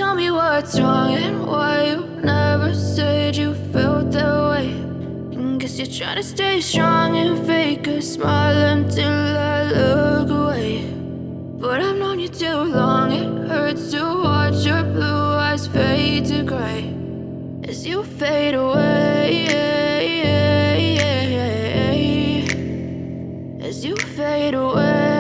tell me what's wrong and why you never said you felt that way. And guess you're trying to stay strong and fake a smile until I look away. But I've known you too long, it hurts to watch your blue eyes fade to gray as you fade away, as you fade away.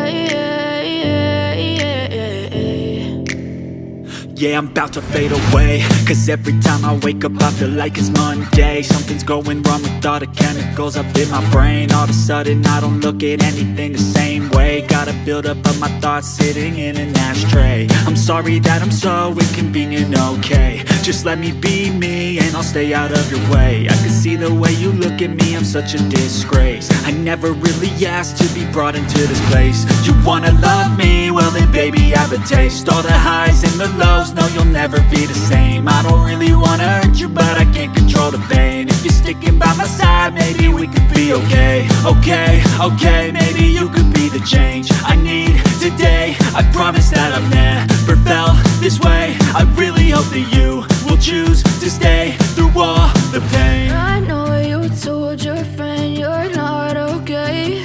Yeah, I'm about to fade away, cause every time I wake up I feel like it's Monday. Something's going wrong with all the chemicals up in my brain. All of a sudden I don't look at anything the same way. Gotta build up of my thoughts sitting in an ashtray. I'm sorry that I'm so inconvenient, okay. Just let me be me and I'll stay out of your way. I can see the way you look at me, I'm such a disgrace. I never really asked to be brought into this place. You wanna love me? Well then baby have a taste. All the highs and the lows, no you'll never be the same. I don't really wanna hurt you but I can't control the pain. If you're sticking by my side maybe we could be okay. Okay, maybe you could be the change I need today. I promise that I've never felt this way. I really hope that you will choose to stay through all the pain. I know you told your friend you're not okay,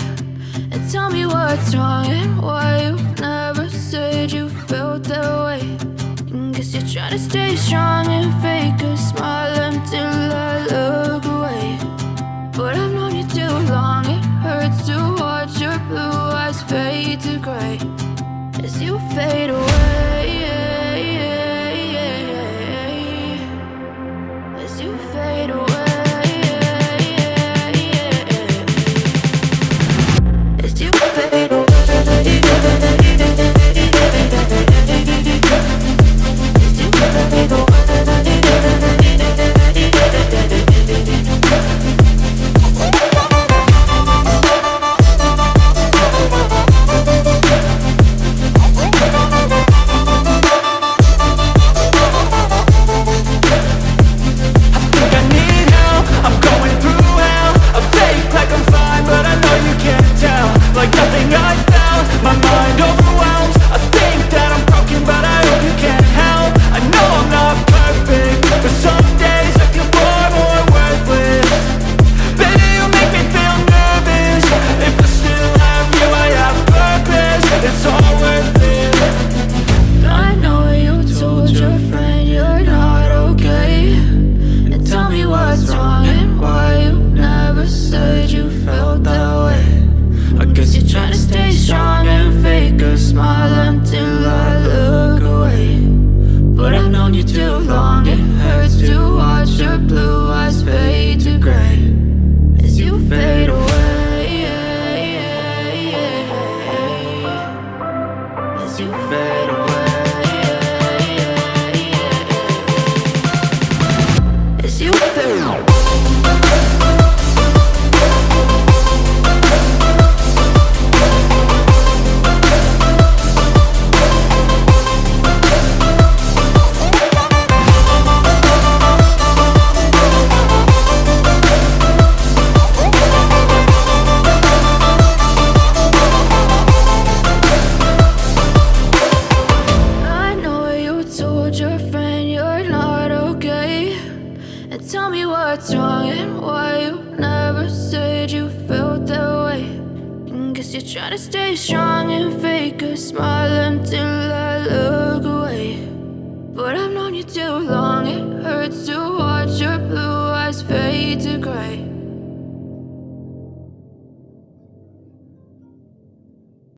and tell me what's wrong and why you never said you felt that way. And guess you're trying to stay strong and fake a smile until I look away. But I've known you too long, it hurts to watch your blue eyes fade to gray as you fade away, as you fade away, as you fade away. Try to stay strong and fake a smile until I